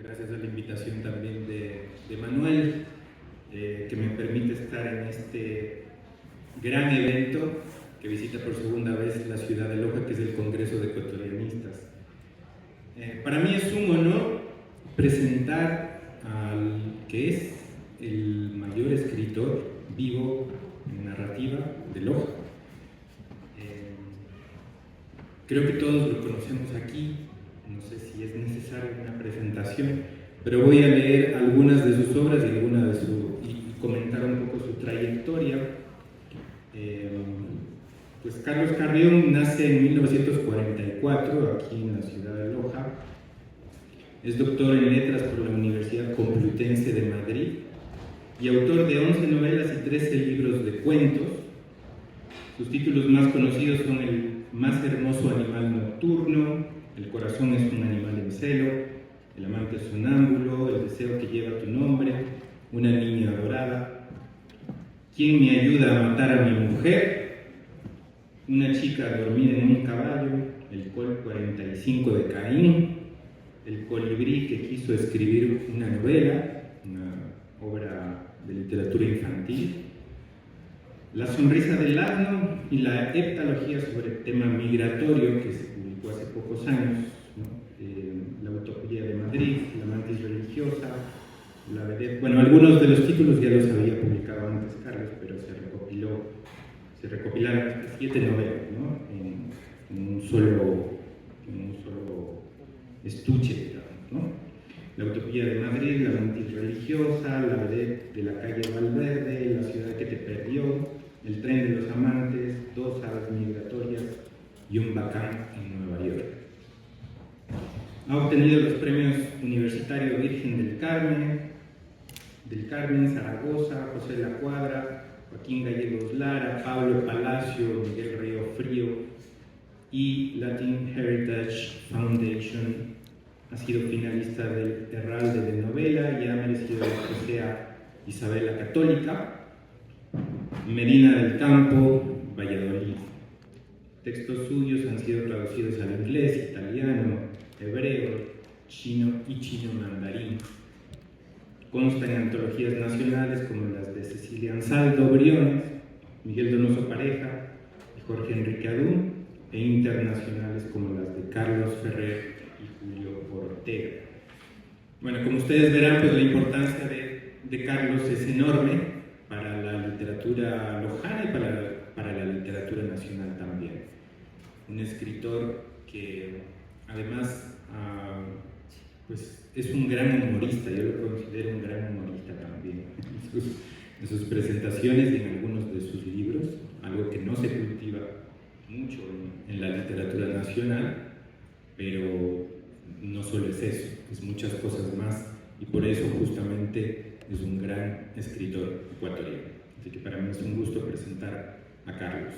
gracias a la invitación también de Manuel, que me permite estar en este gran evento que visita por segunda vez la ciudad de Loja, que es el Congreso de Ecuatorianistas. Para mí es un honor presentar al que es el mayor escritor vivo en narrativa de Loja. Creo que todos lo conocemos aquí, no sé si es necesaria una presentación, pero voy a leer algunas de sus obras y comentar un poco su trayectoria. Pues Carlos Carrión nace en 1944 aquí en la ciudad de Loja. Es doctor en letras por la Universidad Complutense de Madrid y autor de 11 novelas y 13 libros de cuentos. Sus títulos más conocidos son El más hermoso animal nocturno, El corazón es un animal en celo, El amante sonámbulo, El deseo que lleva tu nombre, Una niña adorada, ¿Quién me ayuda a matar a mi mujer?, Una chica dormida en un caballo, El col 45 de Caín, El colibrí que quiso escribir una novela, una obra de literatura infantil, La sonrisa del asno y la heptalogía sobre el tema migratorio que se publicó hace pocos años, ¿no? La utopía de Madrid, La mantis religiosa, La vedette. Bueno, algunos de los títulos ya los había publicado antes Carlos, pero se recopilaron estas 7 novelas, ¿no? en un solo estuche, digamos, ¿no? La utopía de Madrid, La mantis religiosa, La vedette de la calle Valverde, La ciudad que te perdió, El tren de los amantes, Dos aves migratorias y Un bacán en Nueva York. Ha obtenido los premios Universitario Virgen del Carmen, Zaragoza, José La Cuadra, Joaquín Gallegos Lara, Pablo Palacio, Miguel Río Frío y Latin Heritage Foundation. Ha sido finalista del Herralde de Novela y ha merecido la presea Isabel la Católica. Medina del Campo, Valladolid. Textos suyos han sido traducidos al inglés, italiano, hebreo, chino y chino mandarín. Constan en antologías nacionales como las de Cecilia Ansaldo Briones, Miguel Donoso Pareja y Jorge Enrique Adún, e internacionales como las de Carlos Ferrer y Julio Ortega. Bueno, como ustedes verán, pues la importancia de Carlos es enorme para la literatura lojana y para la literatura nacional también. Un escritor que además pues es un gran humorista, yo lo considero un gran humorista también en sus presentaciones y en algunos de sus libros, algo que no se cultiva mucho en la literatura nacional, pero no solo es eso, es muchas cosas más, y por eso justamente es un gran escritor ecuatoriano. Así que para mí es un gusto presentar a Carlos.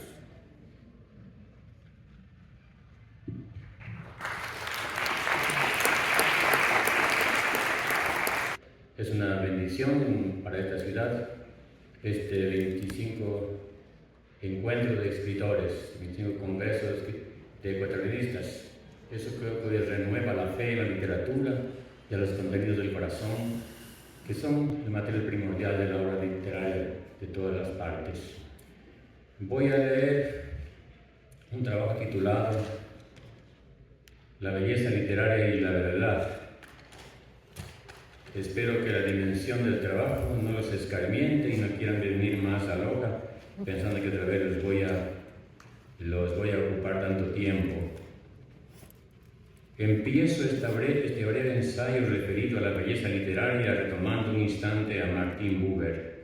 Es una bendición para esta ciudad este 25 encuentro de escritores, 25 congresos de ecuatorianistas. Eso creo que renueva la fe en la literatura y a los contenidos del corazón, que son el material primordial de la obra literaria de todas las partes. Voy a leer un trabajo titulado La belleza literaria y la verdad. Espero que la dimensión del trabajo no los escarmiente y no quieran venir más a Loja pensando que otra vez los voy a ocupar tanto tiempo. Empiezo este breve ensayo referido a la belleza literaria retomando un instante a Martin Buber.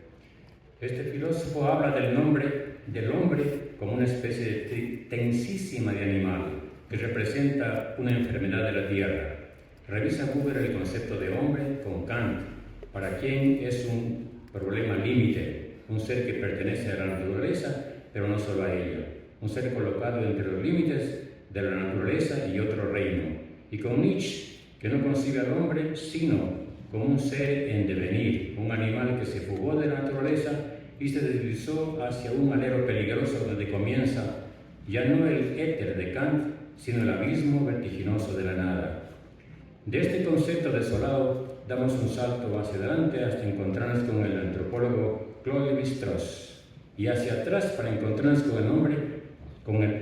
Este filósofo habla del hombre como una especie de tensísima de animal que representa una enfermedad de la tierra. Revisa Buber el concepto de hombre con Kant, para quien es un problema límite, un ser que pertenece a la naturaleza, pero no solo a ella, un ser colocado entre los límites de la naturaleza y otro reino. Y con Nietzsche, que no concibe al hombre sino como un ser en devenir, un animal que se fugó de la naturaleza y se deslizó hacia un alero peligroso donde comienza ya no el éter de Kant, sino el abismo vertiginoso de la nada. De este concepto desolado damos un salto hacia adelante hasta encontrarnos con el antropólogo Claude Lévi-Strauss y hacia atrás para encontrarnos con el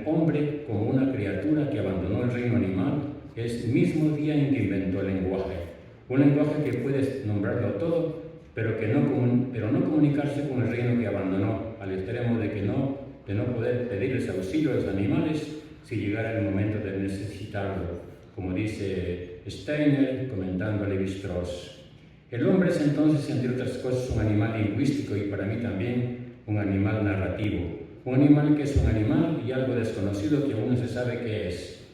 hombre como una criatura que abandonó el reino animal el mismo día en que inventó el lenguaje. Un lenguaje que puede nombrarlo todo, pero no comunicarse con el reino que abandonó, al extremo de no poder pedirles auxilio a los animales si llegara el momento de necesitarlo, como dice Steiner comentando a Lévi-Strauss. El hombre es entonces, entre otras cosas, un animal lingüístico y para mí también un animal narrativo. Un animal que es un animal y algo desconocido que aún no se sabe qué es.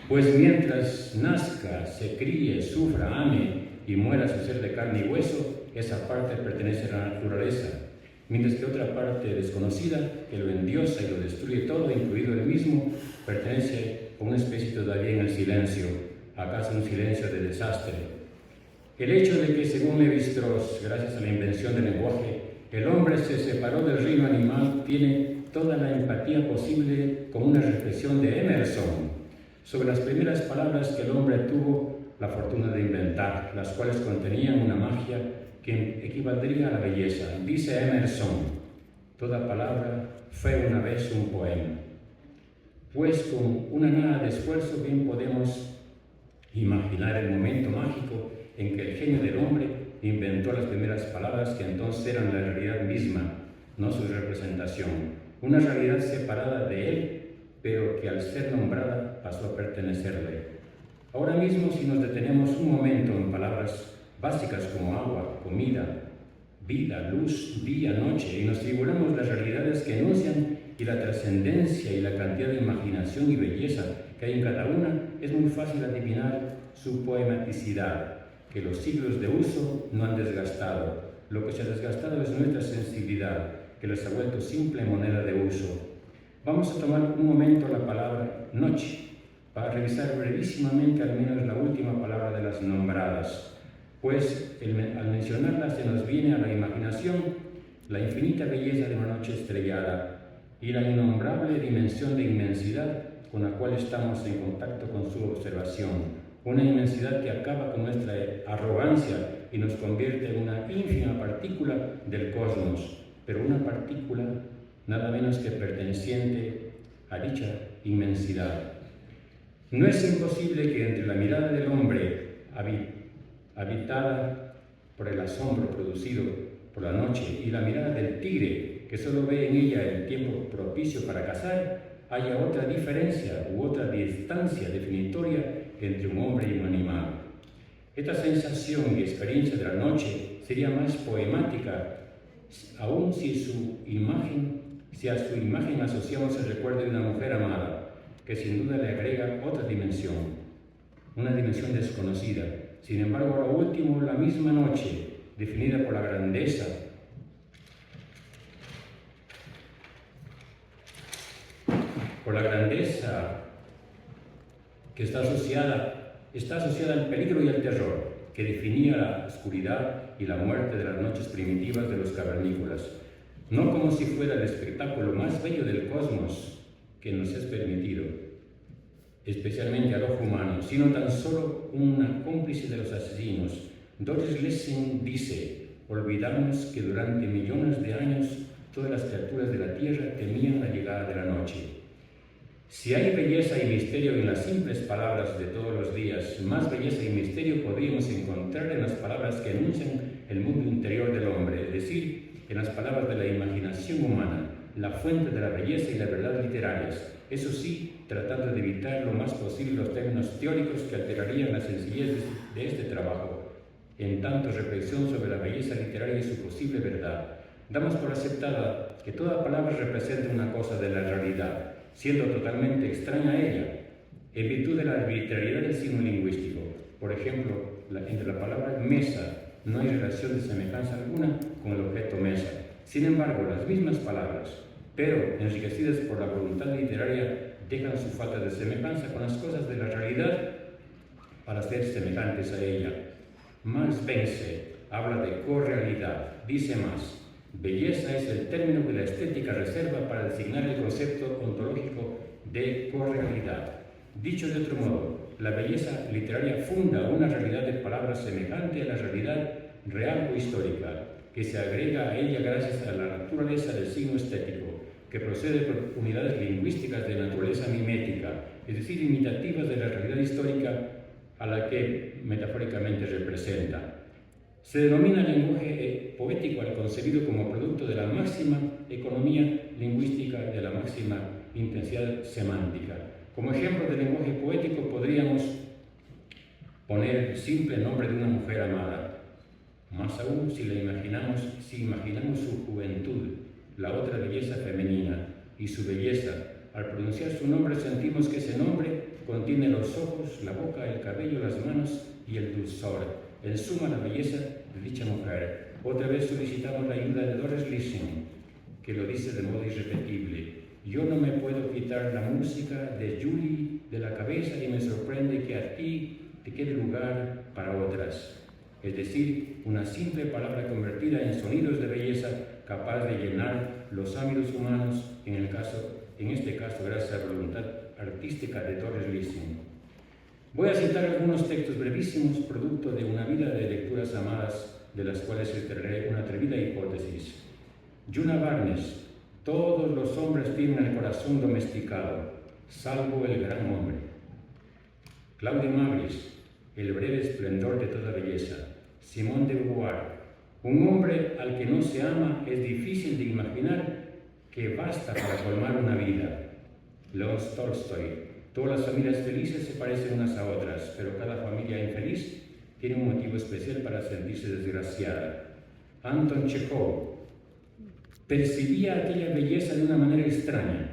Pues mientras nazca, se críe, sufra, ame y muera su ser de carne y hueso, esa parte pertenece a la naturaleza, mientras que otra parte desconocida, que lo endiosa y lo destruye todo, incluido él mismo, pertenece a una especie todavía en el silencio, acaso un silencio de desastre. El hecho de que, según Lévi-Strauss, gracias a la invención del lenguaje, el hombre se separó del reino animal tiene toda la empatía posible con una reflexión de Emerson sobre las primeras palabras que el hombre tuvo la fortuna de inventar, las cuales contenían una magia que equivaldría a la belleza. Dice Emerson: toda palabra fue una vez un poema. Pues con una nada de esfuerzo bien podemos imaginar el momento mágico en que el genio del hombre inventó las primeras palabras que entonces eran la realidad misma, no su representación. Una realidad separada de él, pero que al ser nombrada pasó a pertenecerle. Ahora mismo, si nos detenemos un momento en palabras básicas como agua, comida, vida, luz, día, noche, y nos figuramos las realidades que enuncian y la trascendencia y la cantidad de imaginación y belleza que hay en cada una, es muy fácil adivinar su poematicidad, que los siglos de uso no han desgastado. Lo que se ha desgastado es nuestra sensibilidad, que les ha vuelto simple moneda de uso. Vamos a tomar un momento la palabra noche, para revisar brevísimamente al menos la última palabra de las nombradas, pues al mencionarla se nos viene a la imaginación la infinita belleza de una noche estrellada y la innombrable dimensión de inmensidad con la cual estamos en contacto con su observación, una inmensidad que acaba con nuestra arrogancia y nos convierte en una ínfima partícula del cosmos, pero una partícula nada menos que perteneciente a dicha inmensidad. No es imposible que entre la mirada del hombre, habitada por el asombro producido por la noche, y la mirada del tigre, que solo ve en ella el tiempo propicio para cazar, haya otra diferencia u otra distancia definitoria entre un hombre y un animal. Esta sensación y experiencia de la noche sería más poemática aún si a su imagen asociamos el recuerdo de una mujer amada, que sin duda le agrega otra dimensión, una dimensión desconocida. Sin embargo, a lo último, la misma noche, definida por la grandeza que está asociada al peligro y al terror, que definía la oscuridad y la muerte de las noches primitivas de los cavernícolas, no como si fuera el espectáculo más bello del cosmos que nos es permitido, especialmente al ojo humano, sino tan solo una cómplice de los asesinos. Doris Lessing dice: olvidamos que durante millones de años todas las criaturas de la tierra temían la llegada de la noche. Si hay belleza y misterio en las simples palabras de todos los días, más belleza y misterio podríamos encontrar en las palabras que anuncian el mundo interior del hombre, es decir, en las palabras de la imaginación humana, la fuente de la belleza y la verdad literarias. Eso sí, tratando de evitar lo más posible los términos teóricos que alterarían la sencillez de este trabajo, en tanto reflexión sobre la belleza literaria y su posible verdad. Damos por aceptada que toda palabra representa una cosa de la realidad, siendo totalmente extraña a ella, en virtud de la arbitrariedad del signo lingüístico. Por ejemplo, entre la palabra mesa no hay relación de semejanza alguna con el objeto mesa. Sin embargo, las mismas palabras, pero enriquecidas por la voluntad literaria, dejan su falta de semejanza con las cosas de la realidad para ser semejantes a ella. Max Vence habla de correalidad, dice más: belleza es el término que la estética reserva para designar el concepto ontológico de correalidad. Dicho de otro modo, la belleza literaria funda una realidad de palabras semejante a la realidad real o histórica, que se agrega a ella gracias a la naturaleza del signo estético, que procede por unidades lingüísticas de naturaleza mimética, es decir, imitativas de la realidad histórica a la que metafóricamente representa. Se denomina lenguaje poético al concebido como producto de la máxima economía lingüística y de la máxima intensidad semántica. Como ejemplo de lenguaje poético podríamos poner el simple nombre de una mujer amada, más aún si imaginamos su juventud, la otra belleza femenina, y su belleza. Al pronunciar su nombre sentimos que ese nombre contiene los ojos, la boca, el cabello, las manos y el dulzor. En suma, la belleza de dicha mujer. Otra vez solicitamos la ayuda de Doris Lessing, que lo dice de modo irrepetible. Yo no me puedo quitar la música de Julie de la cabeza y me sorprende que a ti te quede lugar para otras. Es decir, una simple palabra convertida en sonidos de belleza capaz de llenar los ámbitos humanos, en este caso gracias a la voluntad artística de Doris Lessing. Voy a citar algunos textos brevísimos, producto de una vida de lecturas amadas, de las cuales extraeré una atrevida hipótesis. Juna Barnes: todos los hombres tienen el corazón domesticado, salvo el gran hombre. Claudia Magris: el breve esplendor de toda belleza. Simone de Beauvoir: un hombre al que no se ama es difícil de imaginar que basta para colmar una vida. León Tolstoy: todas las familias felices se parecen unas a otras, pero cada familia infeliz tiene un motivo especial para sentirse desgraciada. Anton Chekhov: percibía aquella belleza de una manera extraña.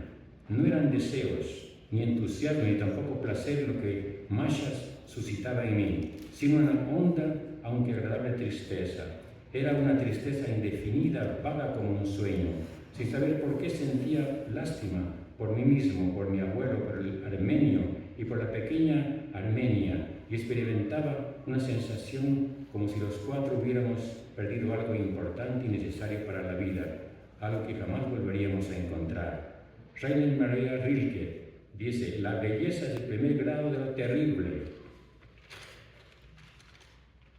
No eran deseos, ni entusiasmo, ni tampoco placer lo que Masha suscitaba en mí, sino una honda, aunque agradable tristeza. Era una tristeza indefinida, vaga como un sueño. Sin saber por qué sentía lástima por mí mismo, por mi abuelo, por el armenio y por la pequeña Armenia, y experimentaba una sensación como si los cuatro hubiéramos perdido algo importante y necesario para la vida, algo que jamás volveríamos a encontrar. Rainer Maria Rilke dice: la belleza es el primer grado de lo terrible.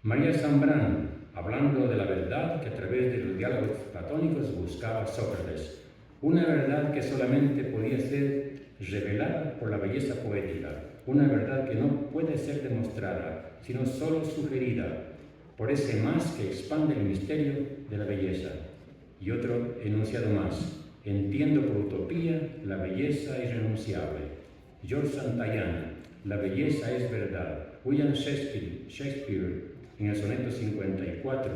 María Zambrano, hablando de la verdad que a través de los diálogos platónicos buscaba Sócrates, una verdad que solamente podía ser revelada por la belleza poética, una verdad que no puede ser demostrada, sino solo sugerida por ese más que expande el misterio de la belleza. Y otro enunciado más: entiendo por utopía la belleza irrenunciable. George Santayana: la belleza es verdad. William Shakespeare, en el soneto 54,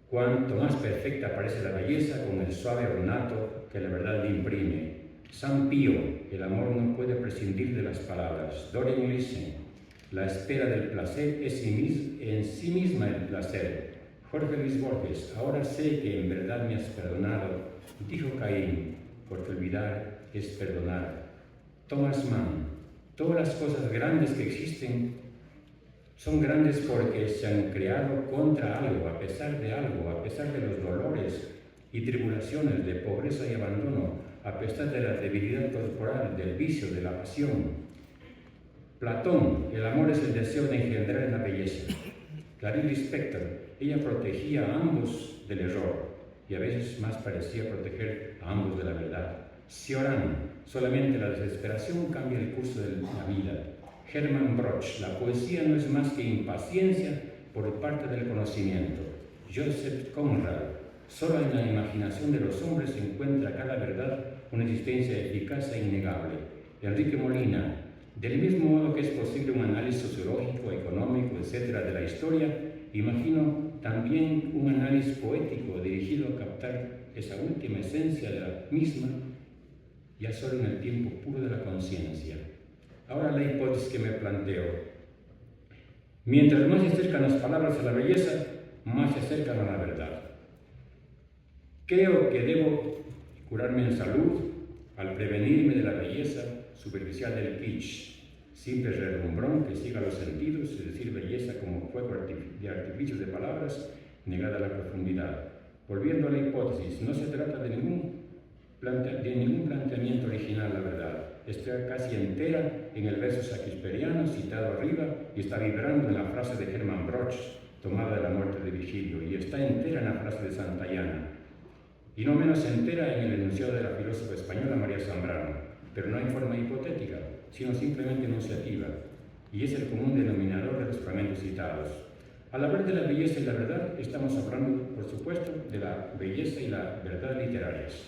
cuanto más perfecta parece la belleza con el suave ornato que la verdad le imprime. San Pío: el amor no puede prescindir de las palabras. Dorian Lessing: la espera del placer es en sí misma el placer. Jorge Luis Borges: ahora sé que en verdad me has perdonado, dijo Caín, porque olvidar es perdonar. Thomas Mann: todas las cosas grandes que existen son grandes porque se han creado contra algo, a pesar de los dolores y tribulaciones, de pobreza y abandono, a pesar de la debilidad corporal, del vicio, de la pasión. Platón: el amor es el deseo de engendrar la belleza. Clarice Lispector: ella protegía a ambos del error y a veces más parecía proteger a ambos de la verdad. Cioran: solamente la desesperación cambia el curso de la vida. Hermann Broch: la poesía no es más que impaciencia por parte del conocimiento. Joseph Conrad: solo en la imaginación de los hombres se encuentra cada verdad una existencia eficaz e innegable. Enrique Molina: del mismo modo que es posible un análisis sociológico, económico, etc. de la historia, imagino también un análisis poético dirigido a captar esa última esencia de la misma, ya solo en el tiempo puro de la conciencia. Ahora la hipótesis que me planteo: mientras más se acercan las palabras a la belleza, más se acercan a la verdad. Creo que debo curarme en salud al prevenirme de la belleza superficial del kitsch, simple relumbrón que ciega los sentidos, es decir, belleza como fuego de artificios de palabras, negada a la profundidad. Volviendo a la hipótesis, no se trata de ningún planteamiento original, la verdad. está casi entera en el verso shakespeariano citado arriba y está vibrando en la frase de Hermann Broch, tomada de la muerte de Virgilio, y está entera en la frase de Santayana, y no menos entera en el enunciado de la filósofa española María Zambrano, pero no en forma hipotética, sino simplemente enunciativa, y es el común denominador de los fragmentos citados. Al hablar de la belleza y la verdad, estamos hablando, por supuesto, de la belleza y la verdad literarias,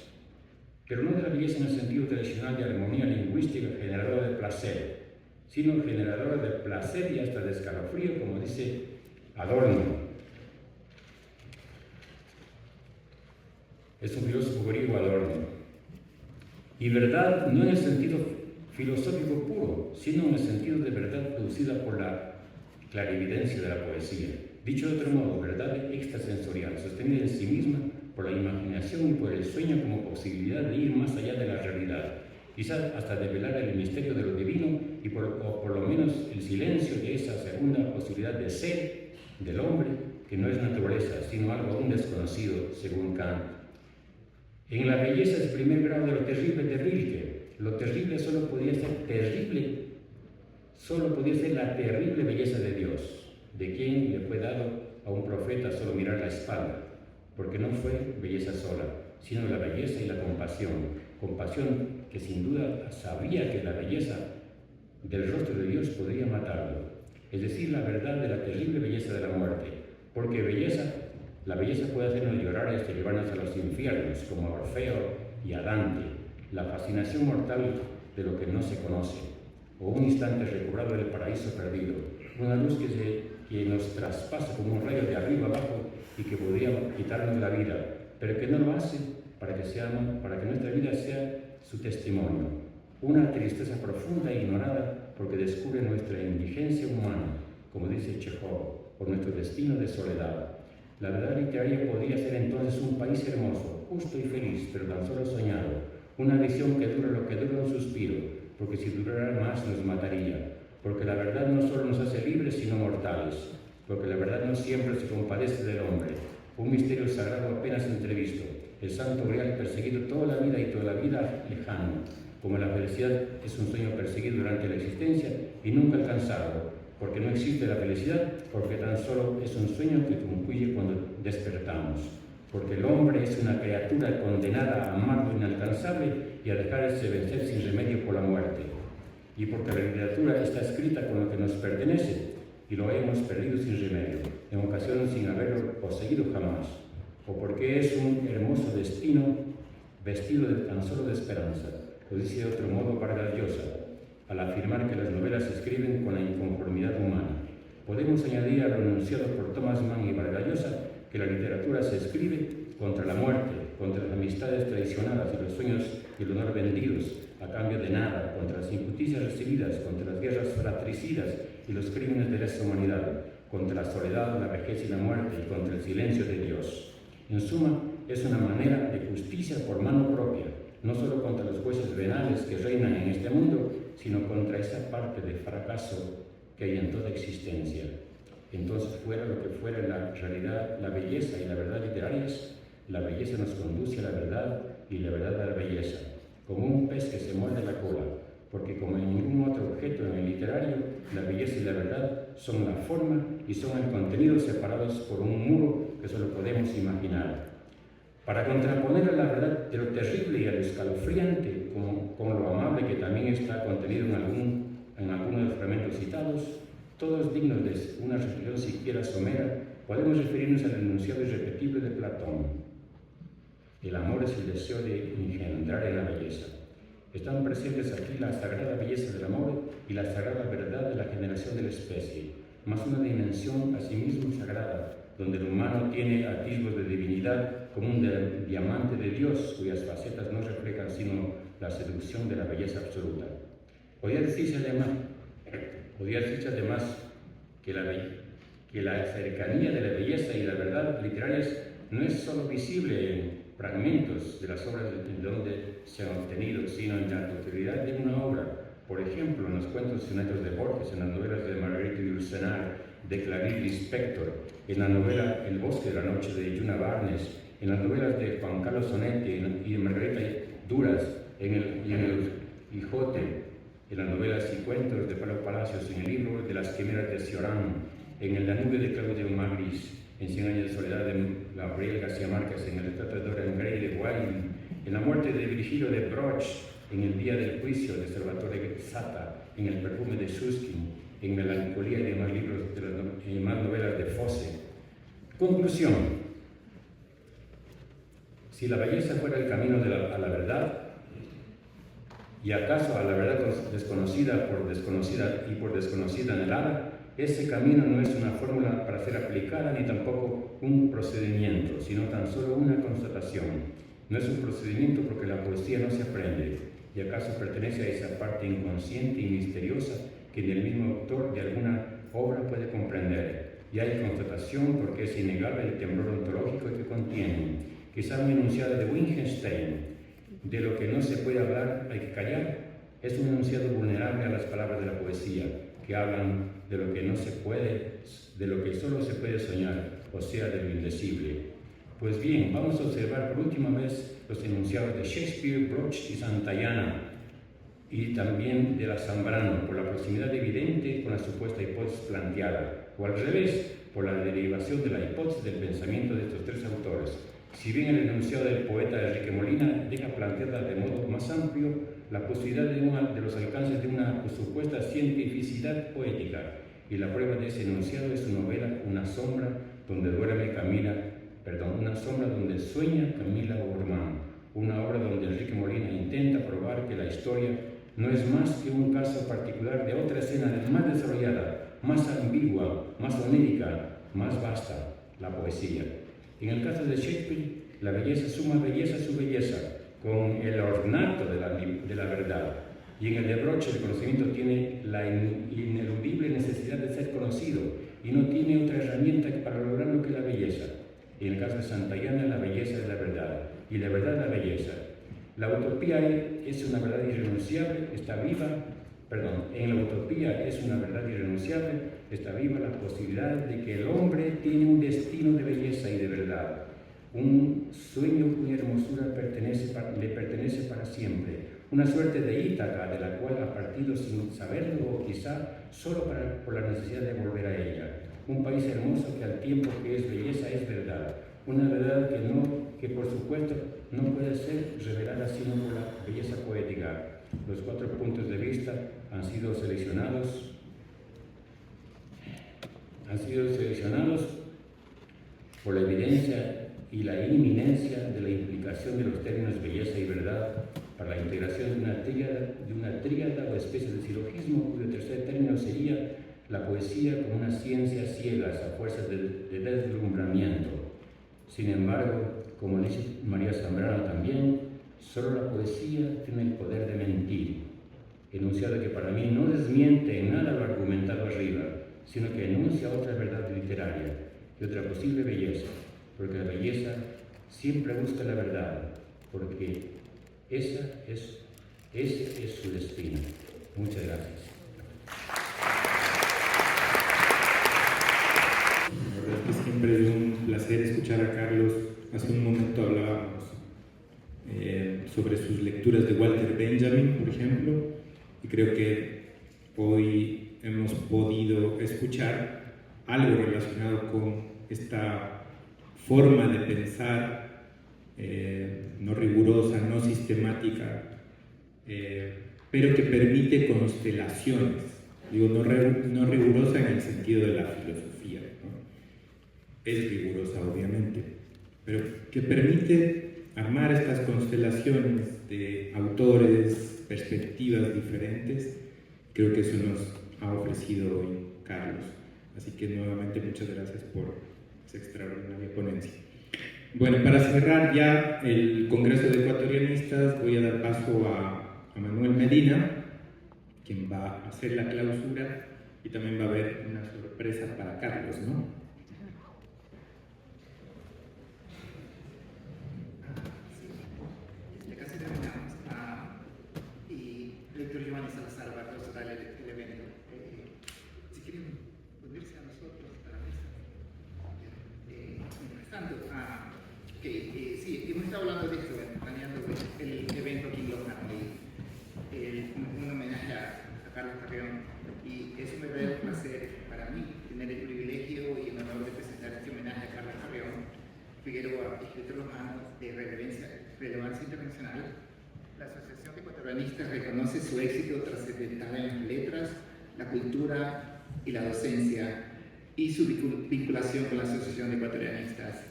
pero no de la belleza en el sentido tradicional de armonía lingüística generadora de placer, sino generadora de placer y hasta de escalofrío, como dice Adorno. Es un filósofo griego, Adorno. Y verdad no en el sentido filosófico puro, sino en el sentido de verdad producida por la clarividencia de la poesía. Dicho de otro modo, verdad extrasensorial, sostenida en sí misma por la imaginación y por el sueño como posibilidad de ir más allá de la realidad, quizás hasta develar el misterio de lo divino y o por lo menos el silencio de esa segunda posibilidad de ser del hombre, que no es naturaleza, sino algo aún desconocido, según Kant. En la belleza es el primer grado de lo terrible de Rilke. Lo terrible solo podía ser la terrible belleza de Dios, de quien le fue dado a un profeta solo mirar la espalda, porque no fue belleza sola, sino la belleza y la compasión que sin duda sabía que la belleza del rostro de Dios podría matarlo, es decir, la verdad de la terrible belleza de la muerte, porque la belleza puede hacernos llorar y hasta llevarnos a los infiernos, como a Orfeo y a Dante, la fascinación mortal de lo que no se conoce, o un instante recobrado del paraíso perdido, una luz que nos traspasa como un rayo de arriba abajo y que podría quitarnos la vida, pero que no lo hace para que nuestra vida sea su testimonio. Una tristeza profunda e ignorada porque descubre nuestra indigencia humana, como dice Chekhov, por nuestro destino de soledad. La verdad literaria podría ser entonces un país hermoso, justo y feliz, pero tan solo soñado, una visión que dura lo que dura un suspiro, porque si durara más nos mataría, porque la verdad no solo nos hace libres, sino mortales, porque la verdad no siempre se compadece del hombre, un misterio sagrado apenas entrevisto, el santo grial perseguido toda la vida y toda la vida lejano, como la felicidad es un sueño perseguido durante la existencia y nunca alcanzado, porque no existe la felicidad, porque tan solo es un sueño que concluye cuando despertamos, porque el hombre es una criatura condenada a amar lo inalcanzable y a dejarse vencer sin remedio por la muerte, y porque la literatura está escrita con lo que nos pertenece y lo hemos perdido sin remedio, en ocasiones sin haberlo poseído jamás, o porque es un hermoso destino vestido tan solo de esperanza. Lo dice de otro modo Vargas Llosa, al afirmar que las novelas se escriben con la inconformidad humana. Podemos añadir a lo enunciado por Thomas Mann y Vargas Llosa que la literatura se escribe contra la muerte, contra las amistades traicionadas y los sueños y el honor vendidos a cambio de nada, contra las injusticias recibidas, contra las guerras fratricidas y los crímenes de lesa humanidad, contra la soledad, la vejez y la muerte y contra el silencio de Dios. En suma, es una manera de justicia por mano propia, no solo contra los jueces venales que reinan en este mundo, sino contra esa parte de fracaso que hay en toda existencia. Entonces, fuera lo que fuera la realidad, la belleza y la verdad literarias, la belleza nos conduce a la verdad y la verdad a la belleza, como un pez que se muerde la cola, porque como en ningún otro objeto en el literario, la belleza y la verdad son la forma y son el contenido separados por un muro que solo podemos imaginar. Para contraponer a la verdad de lo terrible y a lo escalofriante con lo amable que también está contenido en algunos de los fragmentos citados, todos dignos de una reflexión siquiera somera, podemos referirnos al enunciado irrepetible de Platón. El amor es el deseo de engendrar en la belleza. Están presentes aquí la sagrada belleza del amor y la sagrada verdad de la generación de la especie, más una dimensión asimismo sagrada, donde el humano tiene atisbos de divinidad como un diamante de Dios, cuyas facetas no reflejan sino la seducción de la belleza absoluta. Podría decirse además que la cercanía de la belleza y la verdad literarias no es solo visible en fragmentos de las obras de donde se han obtenido, sino en la totalidad de una obra. Por ejemplo, en los cuentos sonetos de Borges, en las novelas de Marguerite Yourcenar, de Clarice Lispector, en la novela El bosque de la noche de Juna Barnes, en las novelas de Juan Carlos Onetti y de Margarita Duras, en Quijote, en las novelas y cuentos de Pablo Palacios, en el libro de las quimeras de Cioran, en La nube de Claudio Magris, en 100 años de soledad de Gabriel García Márquez, en El retrato de Dorian Gray de Wilde, en La muerte de Virgilio de Broch, en El día del juicio de Salvatore Sata, en El perfume de Susskind, en Melancolía y demás libros y más novelas de Fosse. Conclusión: si la belleza fuera el camino a la verdad, y acaso a la verdad desconocida y por desconocida anhelada, ese camino no es una fórmula para ser aplicada ni tampoco un procedimiento, sino tan solo una constatación. No es un procedimiento porque la poesía no se aprende, y acaso pertenece a esa parte inconsciente y misteriosa que ni el mismo autor de alguna obra puede comprender. Y hay constatación porque es innegable el temblor ontológico que contiene. Quizá un enunciado de Wittgenstein: de lo que no se puede hablar hay que callar, es un enunciado vulnerable a las palabras de la poesía, que hablan de lo que no se puede, de lo que solo se puede soñar, o sea, de lo indecible. Pues bien, vamos a observar por última vez los enunciados de Shakespeare, Broch y Santayana, y también de la Zambrano, por la proximidad evidente con la supuesta hipótesis planteada, o al revés, por la derivación de la hipótesis del pensamiento de estos tres autores. Si bien el enunciado del poeta Enrique Molina deja planteada de modo más amplio la posibilidad de los alcances de una supuesta cientificidad poética, y la prueba de ese enunciado es su novela Una sombra donde sueña Camila Guzmán, una obra donde Enrique Molina intenta probar que la historia no es más que un caso particular de otra escena más desarrollada, más ambigua, más onírica, más vasta, la poesía. En el caso de Shakespeare, la belleza suma belleza a su belleza, con el ornato de la verdad. Y en el de Broch, el conocimiento tiene la ineludible necesidad de ser conocido y no tiene otra herramienta para lograrlo que la belleza. Y en el caso de Santayana, la belleza es la verdad, y la verdad la belleza. La utopía es una verdad irrenunciable, en la utopía es una verdad irrenunciable, está viva la posibilidad de que el hombre tiene un destino de belleza y de verdad, un sueño cuya hermosura le pertenece para siempre, una suerte de Ítaca de la cual ha partido sin saberlo o quizá solo por la necesidad de volver a ella, un país hermoso que al tiempo que es belleza es verdad, una verdad que por supuesto no puede ser revelada sino por la belleza poética. Los 4 puntos de vista han sido seleccionados por la evidencia y la inminencia de la implicación de los términos belleza y verdad para la integración de una tríada o especie de silogismo, cuyo tercer término sería la poesía como una ciencia ciegas a fuerzas de deslumbramiento. Sin embargo, como dice María Zambrano también, solo la poesía tiene el poder de mentir, enunciado que para mí no desmiente en nada lo argumentado arriba, sino que enuncia otra verdad literaria y otra posible belleza, porque la belleza siempre busca la verdad, porque ese es su destino. Muchas gracias. La verdad es que siempre es un placer escuchar a Carlos. Hace un momento hablábamos sobre sus lecturas de Walter Benjamin, por ejemplo, y creo que hoy hemos podido escuchar algo relacionado con esta forma de pensar no rigurosa, no sistemática, pero que permite constelaciones. Digo, no rigurosa en el sentido de la filosofía, ¿no? Es rigurosa, obviamente, pero que permite armar estas constelaciones de autores, perspectivas diferentes. Creo que eso nos ha ofrecido hoy Carlos. Así que nuevamente muchas gracias por esa extraordinaria ponencia. Bueno, para cerrar ya el Congreso de Ecuatorianistas, voy a dar paso a Manuel Medina, quien va a hacer la clausura, y también va a haber una sorpresa para Carlos, ¿no? Doctor Giovanni Salazar va a clausurar el evento. Si quieren unirse a nosotros a la mesa. Mientras tanto, sí, hemos estado hablando de esto, planeando el evento aquí en Locarno. El Relevancia Internacional, la Asociación de Ecuatorianistas reconoce su éxito trascendental en las letras, la cultura y la docencia y su vinculación con la Asociación de Ecuatorianistas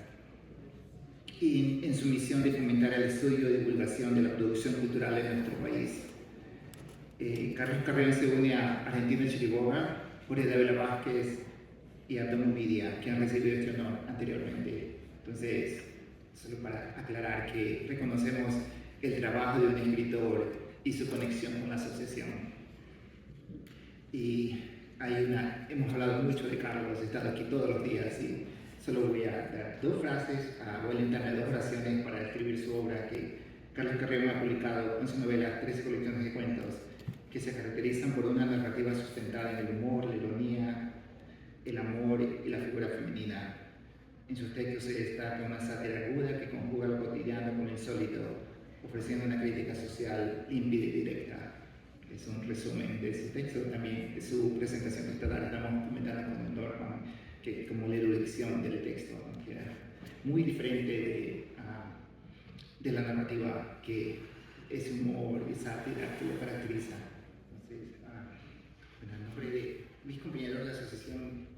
y en su misión de fomentar el estudio y divulgación de la producción cultural en nuestro país. Carlos Carrión se une a Argentina Chiriboga, Jorge Dávila Vázquez y a Tomo Vidia, que han recibido este honor anteriormente. Entonces, solo para aclarar que reconocemos el trabajo de un escritor y su conexión con la asociación. Y hemos hablado mucho de Carlos, he estado aquí todos los días y solo voy a dar dos frases, voy a limitarme a dos oraciones para describir su obra que Carlos Carrión ha publicado en su novela 13 colecciones de cuentos que se caracterizan por una narrativa sustentada en el humor, la ironía, el amor y la figura femenina. En sus textos se destaca una sátira aguda que conjuga lo cotidiano con lo insólito, ofreciendo una crítica social limpia y directa. Es un resumen de su texto, también de su presentación estelar. Estamos comentando con Norman que como la erudición del texto, ¿no? Que era muy diferente de la narrativa que es humor y sátira que lo caracteriza. Entonces, en nombre de mis compañeros de la asociación